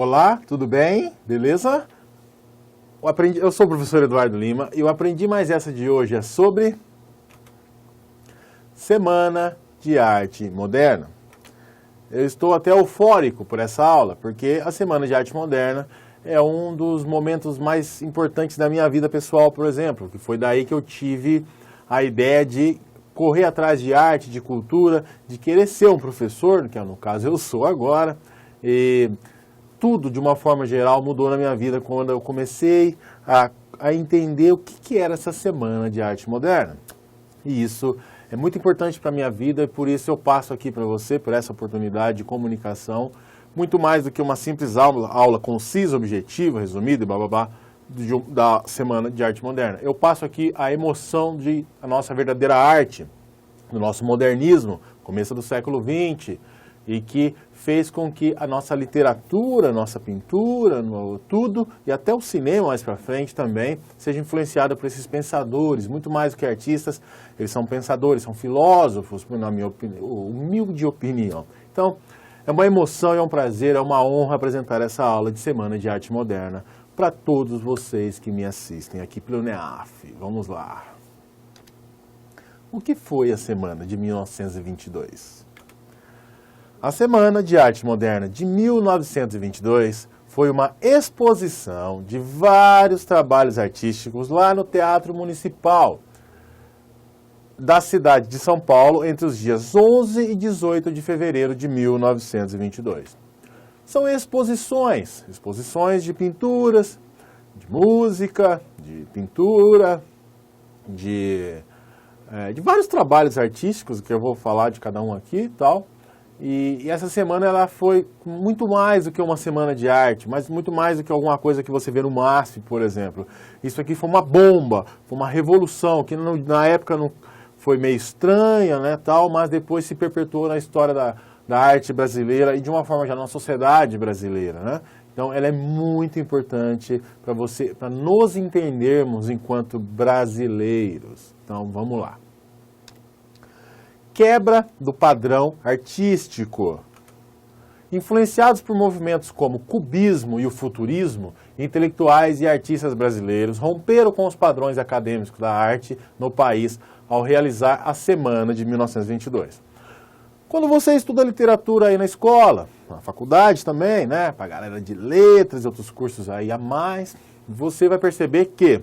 Olá, tudo bem? Beleza? Eu sou o professor Eduardo Lima e o Aprendi Mais Essa de hoje é sobre Semana de Arte Moderna. Eu estou até eufórico por essa aula, porque a Semana de Arte Moderna é um dos momentos mais importantes da minha vida pessoal, por exemplo, que foi daí que eu tive a ideia de correr atrás de arte, de cultura, de querer ser um professor, que no caso eu sou agora, e tudo, de uma forma geral, mudou na minha vida quando eu comecei a entender o que era essa Semana de Arte Moderna. E isso é muito importante para a minha vida e por isso eu passo aqui para você, por essa oportunidade de comunicação, muito mais do que uma simples aula concisa, objetiva, resumida e blá, da Semana de Arte Moderna. Eu passo aqui a emoção de a nossa verdadeira arte, do nosso modernismo, começo do século XX, e que fez com que a nossa literatura, a nossa pintura, tudo, e até o cinema mais para frente também, seja influenciada por esses pensadores, muito mais do que artistas, eles são pensadores, são filósofos, na minha humilde opinião. Então, é uma emoção, é um prazer, é uma honra apresentar essa aula de Semana de Arte Moderna para todos vocês que me assistem aqui pelo NEAF. Vamos lá. O que foi a Semana de 1922? A Semana de Arte Moderna de 1922 foi uma exposição de vários trabalhos artísticos lá no Teatro Municipal da cidade de São Paulo entre os dias 11 e 18 de fevereiro de 1922. São exposições de pinturas, de música, de pintura, de vários trabalhos artísticos, que eu vou falar de cada um aqui e tal. E essa semana ela foi muito mais do que uma semana de arte, mas muito mais do que alguma coisa que você vê no MASP, por exemplo. Isso aqui foi uma bomba, foi uma revolução, que na época não foi meio estranha, né, tal, mas depois se perpetuou na história da arte brasileira e de uma forma já na sociedade brasileira, né? Então ela é muito importante para nos entendermos enquanto brasileiros. Então vamos lá. Quebra do padrão artístico. Influenciados por movimentos como o cubismo e o futurismo, intelectuais e artistas brasileiros romperam com os padrões acadêmicos da arte no país ao realizar a Semana de 1922. Quando você estuda literatura aí na escola, na faculdade também, né, para a galera de letras e outros cursos aí a mais, você vai perceber que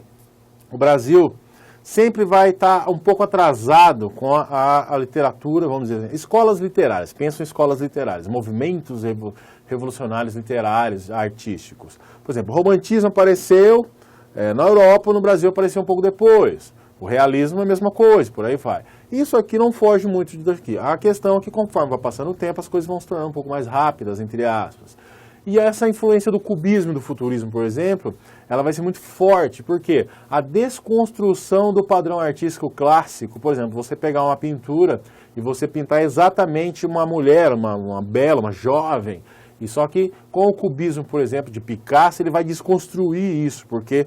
o Brasil sempre vai estar um pouco atrasado com a literatura, vamos dizer, escolas literárias, pensam em escolas literárias, movimentos revolucionários literários, artísticos. Por exemplo, o romantismo apareceu na Europa, no Brasil apareceu um pouco depois. O realismo é a mesma coisa, por aí vai. Isso aqui não foge muito daqui. A questão é que conforme vai passando o tempo, as coisas vão se tornando um pouco mais rápidas, entre aspas. E essa influência do cubismo e do futurismo, por exemplo, ela vai ser muito forte, porque a desconstrução do padrão artístico clássico, por exemplo, você pegar uma pintura e você pintar exatamente uma mulher, uma bela, uma jovem, e só que com o cubismo, por exemplo, de Picasso, ele vai desconstruir isso, porque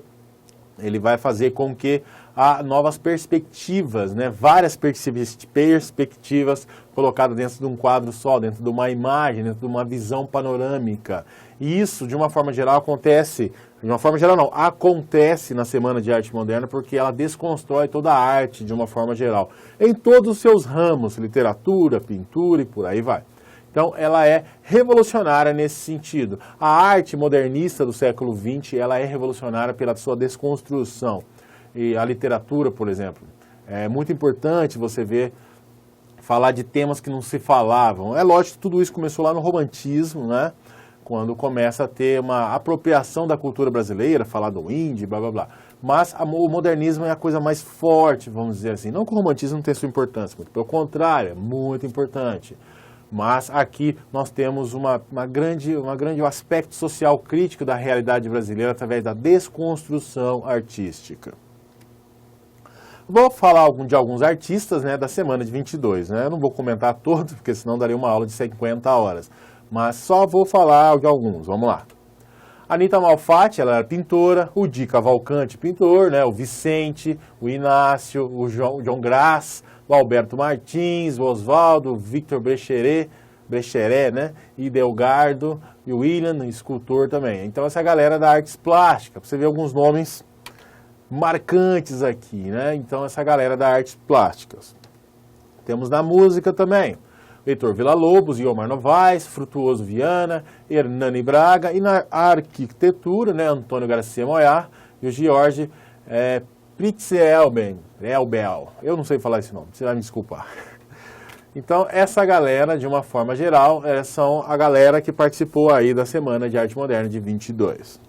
ele vai fazer com que há novas perspectivas, né? Várias perspectivas colocadas dentro de um quadro só, dentro de uma imagem, dentro de uma visão panorâmica. E isso, de uma forma geral, acontece na Semana de Arte Moderna, porque ela desconstrói toda a arte de uma forma geral, em todos os seus ramos, literatura, pintura e por aí vai. Então, ela é revolucionária nesse sentido. A arte modernista do século XX, ela é revolucionária pela sua desconstrução. E a literatura, por exemplo, é muito importante você ver, falar de temas que não se falavam. É lógico que tudo isso começou lá no romantismo, né? Quando começa a ter uma apropriação da cultura brasileira, falar do indie, blá, blá, blá. Mas o modernismo é a coisa mais forte, vamos dizer assim. Não que o romantismo não tenha sua importância, muito pelo contrário, é muito importante. Mas aqui nós temos um grande aspecto social crítico da realidade brasileira através da desconstrução artística. Vou falar de alguns artistas, né, da Semana de 22, né? Eu não vou comentar todos, porque senão daria uma aula de 50 horas. Mas só vou falar de alguns, vamos lá. Anita Malfatti, ela era pintora, o Di Cavalcanti, pintor, né? O Vicente, o Inácio, o John Grass, o Alberto Martins, o Oswaldo, o Victor Brecheret, Brecheret, né? E Delgardo, e William, escultor também. Então essa galera da artes plásticas, você vê alguns nomes marcantes aqui, né? Então essa galera da artes plásticas. Temos na música também Heitor Villa-Lobos, Guiomar Novaes, Frutuoso Viana, Hernani Braga, e na arquitetura, né, Antônio Garcia Moyar e o George Pritzelbel. Eu não sei falar esse nome, você vai me desculpar. Então, essa galera, de uma forma geral, são a galera que participou aí da Semana de Arte Moderna de 22.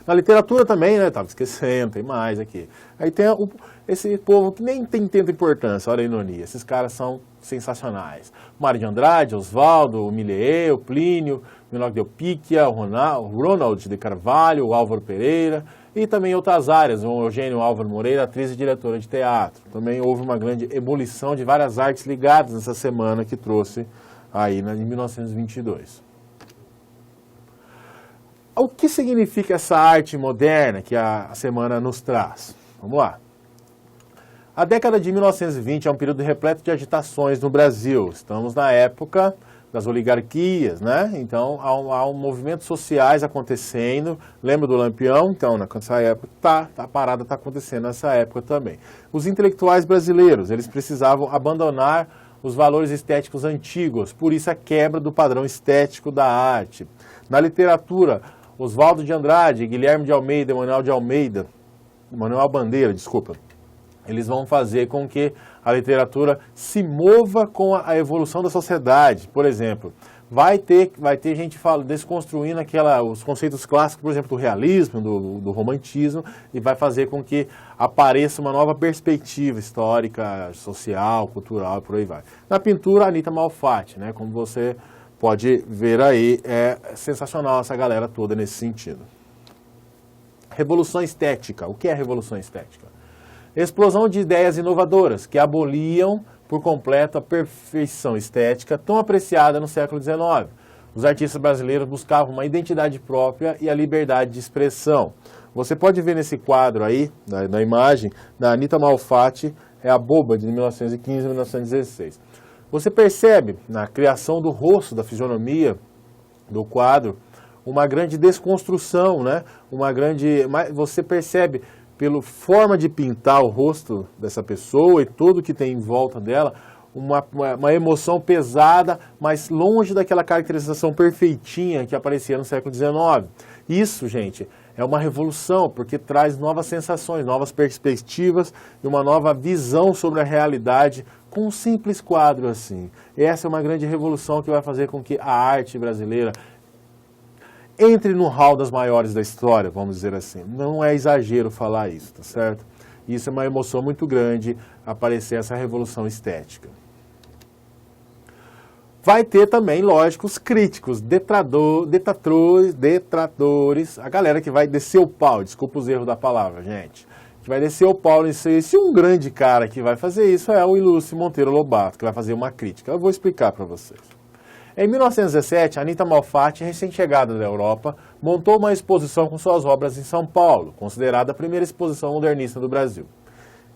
Na literatura também, né, estava esquecendo, tem mais aqui. Aí tem esse povo que nem tem tanta importância, olha a ironia, esses caras são sensacionais. Mário de Andrade, Oswaldo, Millet, Plínio, Minogue de Opíquia, Ronald de Carvalho, o Álvaro Pereira, e também outras áreas, o Eugênio Álvaro Moreira, atriz e diretora de teatro. Também houve uma grande ebulição de várias artes ligadas nessa semana que trouxe aí em 1922. O que significa essa arte moderna que a semana nos traz? Vamos lá. A década de 1920 é um período repleto de agitações no Brasil. Estamos na época das oligarquias, né? Então, há movimentos sociais acontecendo. Lembra do Lampião? Então, nessa época, a parada está acontecendo nessa época também. Os intelectuais brasileiros, eles precisavam abandonar os valores estéticos antigos, por isso a quebra do padrão estético da arte. Na literatura, Oswaldo de Andrade, Guilherme de Almeida, Manuel Bandeira, eles vão fazer com que a literatura se mova com a evolução da sociedade. Por exemplo, vai ter gente desconstruindo os conceitos clássicos, por exemplo, do realismo, do romantismo, e vai fazer com que apareça uma nova perspectiva histórica, social, cultural e por aí vai. Na pintura, Anita Malfatti, né, como você pode ver aí, é sensacional essa galera toda nesse sentido. Revolução estética. O que é revolução estética? Explosão de ideias inovadoras que aboliam por completo a perfeição estética tão apreciada no século XIX. Os artistas brasileiros buscavam uma identidade própria e a liberdade de expressão. Você pode ver nesse quadro aí, na imagem, da Anita Malfatti, é a Boba, de 1915 a 1916. Você percebe na criação do rosto, da fisionomia do quadro, uma grande desconstrução, né? Você percebe pela forma de pintar o rosto dessa pessoa e tudo que tem em volta dela, uma emoção pesada, mas longe daquela caracterização perfeitinha que aparecia no século XIX. Isso, gente, é uma revolução, porque traz novas sensações, novas perspectivas e uma nova visão sobre a realidade com um simples quadro assim. Essa é uma grande revolução que vai fazer com que a arte brasileira entre no hall das maiores da história, vamos dizer assim. Não é exagero falar isso, tá certo? Isso é uma emoção muito grande, aparecer essa revolução estética. Vai ter também, lógico, os críticos, detratores, a galera que vai descer o pau, desculpa os erros da palavra, gente, que vai descer o pau nisso aí. Se um grande cara que vai fazer isso é o ilustre Monteiro Lobato, que vai fazer uma crítica. Eu vou explicar para vocês. Em 1917, Anita Malfatti, recém-chegada da Europa, montou uma exposição com suas obras em São Paulo, considerada a primeira exposição modernista do Brasil.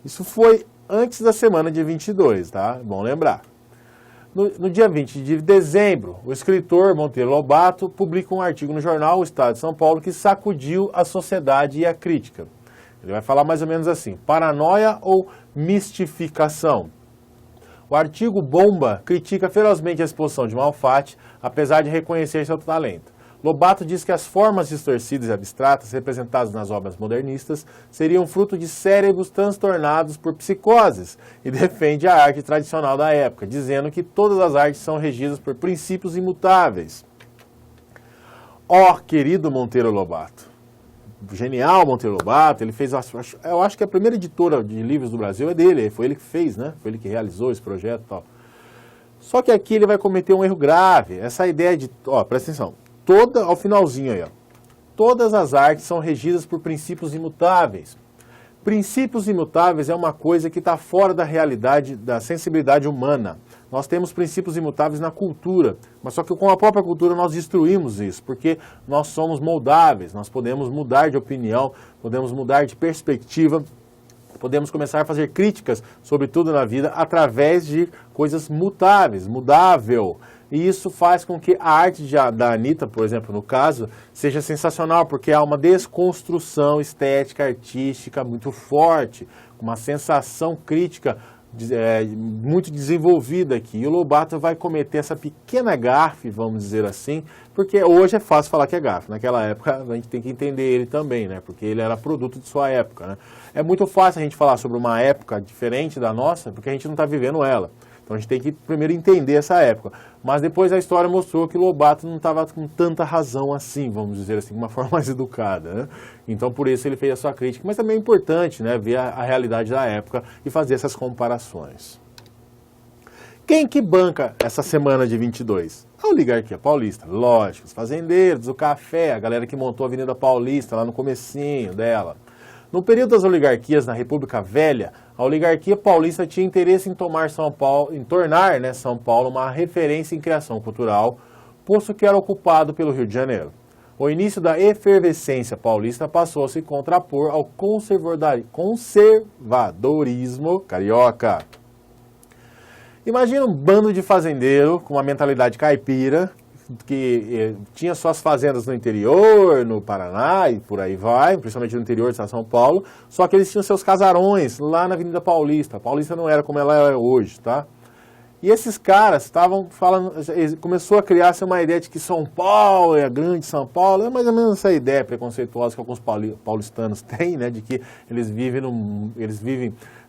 Isso foi antes da semana de 22, tá? Bom lembrar. No dia 20 de dezembro, o escritor Monteiro Lobato publica um artigo no jornal O Estado de São Paulo que sacudiu a sociedade e a crítica. Ele vai falar mais ou menos assim: paranoia ou mistificação? O artigo bomba critica ferozmente a exposição de Malfatti, apesar de reconhecer seu talento. Lobato diz que as formas distorcidas e abstratas representadas nas obras modernistas seriam fruto de cérebros transtornados por psicoses e defende a arte tradicional da época, dizendo que todas as artes são regidas por princípios imutáveis. Querido Monteiro Lobato! Genial Monteiro Lobato, ele fez, eu acho que a primeira editora de livros do Brasil é dele, foi ele que fez, né? Foi ele que realizou esse projeto e tal. Só que aqui ele vai cometer um erro grave, essa ideia de, presta atenção, ao finalzinho aí, todas as artes são regidas por princípios imutáveis. Princípios imutáveis é uma coisa que está fora da realidade, da sensibilidade humana. Nós temos princípios imutáveis na cultura, mas só que com a própria cultura nós destruímos isso, porque nós somos moldáveis, nós podemos mudar de opinião, podemos mudar de perspectiva, podemos começar a fazer críticas sobre tudo na vida através de coisas mutáveis, mudável. E isso faz com que a arte da Anitta, por exemplo, no caso, seja sensacional, porque há uma desconstrução estética, artística muito forte, com uma sensação crítica muito desenvolvida aqui. E o Lobato vai cometer essa pequena gafe, vamos dizer assim, porque hoje é fácil falar que é gafe. Naquela época a gente tem que entender ele também, né? Porque ele era produto de sua época, né? É muito fácil a gente falar sobre uma época diferente da nossa, porque a gente não está vivendo ela. Então a gente tem que primeiro entender essa época. Mas depois a história mostrou que o Lobato não estava com tanta razão assim, vamos dizer assim, de uma forma mais educada, né? Então por isso ele fez a sua crítica. Mas também é importante, né, ver a realidade da época e fazer essas comparações. Quem que banca essa semana de 22? A oligarquia paulista, lógico, os fazendeiros, o café, a galera que montou a Avenida Paulista lá no comecinho dela. No período das oligarquias na República Velha, a oligarquia paulista tinha interesse em tornar São Paulo uma referência em criação cultural, posto que era ocupado pelo Rio de Janeiro. O início da efervescência paulista passou a se contrapor ao conservadorismo carioca. Imagina um bando de fazendeiro com uma mentalidade caipira, que tinha suas fazendas no interior, no Paraná e por aí vai, principalmente no interior de São Paulo, só que eles tinham seus casarões lá na Avenida Paulista. A Paulista não era como ela é hoje, tá? E esses caras estavam falando, começou a criar-se uma ideia de que São Paulo é a grande São Paulo, é mais ou menos essa ideia preconceituosa que alguns paulistanos têm, né, de que eles vivem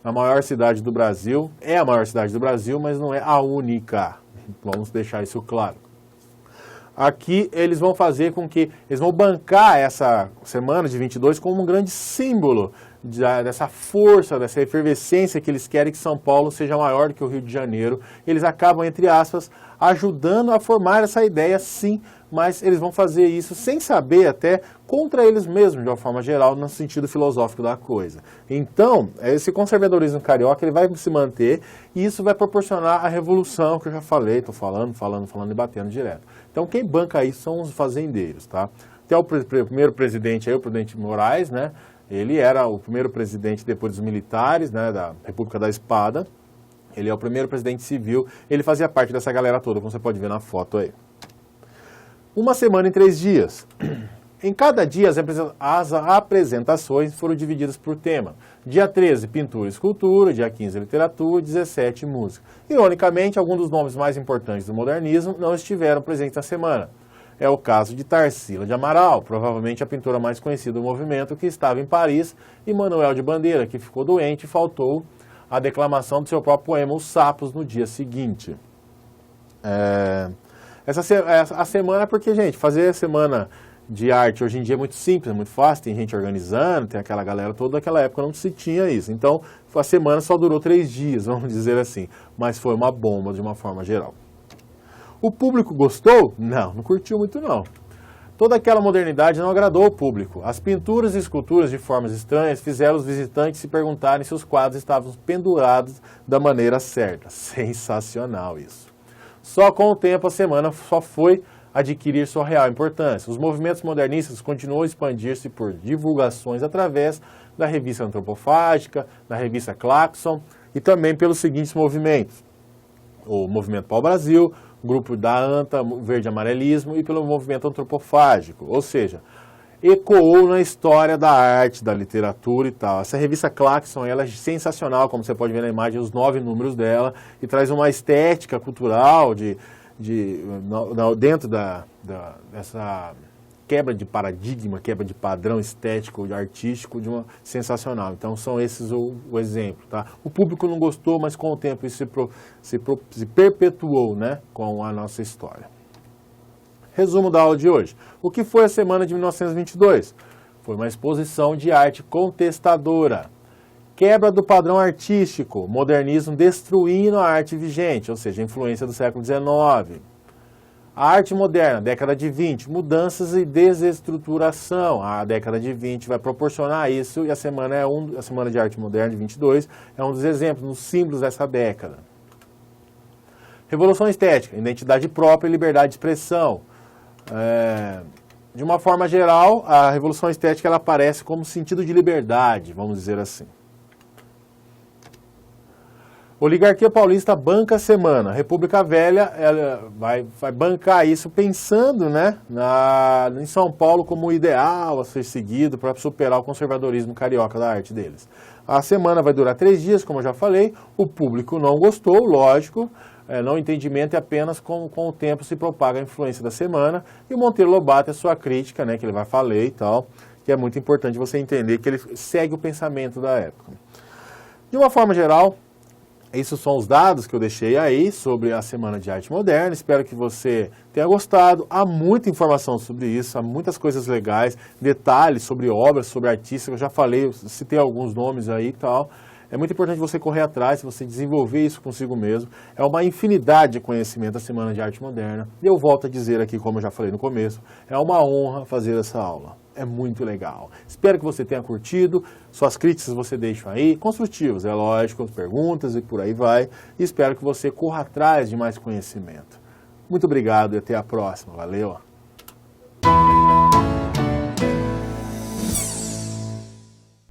na maior cidade do Brasil, é a maior cidade do Brasil, mas não é a única. Vamos deixar isso claro. Aqui eles vão fazer com que, eles vão bancar essa semana de 22 como um grande símbolo dessa força, dessa efervescência que eles querem que São Paulo seja maior do que o Rio de Janeiro. Eles acabam, entre aspas, ajudando a formar essa ideia, sim, mas eles vão fazer isso sem saber, até contra eles mesmos, de uma forma geral, no sentido filosófico da coisa. Então, esse conservadorismo carioca ele vai se manter e isso vai proporcionar a revolução que eu já falei, estou falando e batendo direto. Então, quem banca isso são os fazendeiros, tá? Até o primeiro presidente aí, o presidente Moraes, né? Ele era o primeiro presidente depois dos militares, né, da República da Espada. Ele é o primeiro presidente civil, ele fazia parte dessa galera toda, como você pode ver na foto aí. Uma semana em 3 dias. Em cada dia, as apresentações foram divididas por tema. Dia 13, pintura e escultura, dia 15, literatura, 17, música. Ironicamente, alguns dos nomes mais importantes do modernismo não estiveram presentes na semana. É o caso de Tarsila de Amaral, provavelmente a pintora mais conhecida do movimento, que estava em Paris, e Manuel de Bandeira, que ficou doente e faltou a declamação do seu próprio poema Os Sapos no dia seguinte. A semana é porque, gente, fazer a semana de arte hoje em dia é muito simples, é muito fácil, tem gente organizando, tem aquela galera toda, naquela época não se tinha isso. Então, a semana só durou 3 dias, vamos dizer assim, mas foi uma bomba de uma forma geral. O público gostou? Não curtiu muito não. Toda aquela modernidade não agradou o público. As pinturas e esculturas de formas estranhas fizeram os visitantes se perguntarem se os quadros estavam pendurados da maneira certa. Sensacional isso. Só com o tempo a semana só foi adquirir sua real importância. Os movimentos modernistas continuam a expandir-se por divulgações através da revista Antropofágica, da revista Claxon e também pelos seguintes movimentos. O Movimento Pau-Brasil, o grupo da ANTA, Verde Amarelismo e pelo movimento antropofágico, ou seja, ecoou na história da arte, da literatura e tal. Essa revista Claxon, ela é sensacional, como você pode ver na imagem, os 9 números dela, e traz uma estética cultural dentro dessa quebra de paradigma, quebra de padrão estético, artístico, de uma sensacional. Então são esses o exemplo, tá? O público não gostou, mas com o tempo isso se perpetuou, né, com a nossa história. Resumo da aula de hoje. O que foi a semana de 1922? Foi uma exposição de arte contestadora. Quebra do padrão artístico, modernismo destruindo a arte vigente, ou seja, a influência do século XIX. A arte moderna, década de 20, mudanças e desestruturação. A década de 20 vai proporcionar isso e a Semana de Arte Moderna de 22 é um dos exemplos, dos símbolos dessa década. Revolução estética, identidade própria e liberdade de expressão. De uma forma geral, a revolução estética ela aparece como sentido de liberdade, vamos dizer assim. Oligarquia Paulista banca a semana. República Velha ela vai bancar isso pensando, né, em São Paulo como o ideal a ser seguido para superar o conservadorismo carioca da arte deles. A semana vai durar 3 dias, como eu já falei. O público não gostou, lógico. Não entendimento e apenas com o tempo se propaga a influência da semana. E o Monteiro Lobato é sua crítica, né, que ele vai falar e tal, que é muito importante você entender que ele segue o pensamento da época. De uma forma geral, esses são os dados que eu deixei aí sobre a Semana de Arte Moderna. Espero que você tenha gostado. Há muita informação sobre isso, há muitas coisas legais, detalhes sobre obras, sobre artistas. Eu já falei, eu citei alguns nomes aí e tal. É muito importante você correr atrás, você desenvolver isso consigo mesmo. É uma infinidade de conhecimento a Semana de Arte Moderna. E eu volto a dizer aqui, como eu já falei no começo, é uma honra fazer essa aula. É muito legal. Espero que você tenha curtido. Suas críticas você deixa aí, construtivas, é lógico, perguntas e por aí vai. E espero que você corra atrás de mais conhecimento. Muito obrigado e até a próxima. Valeu!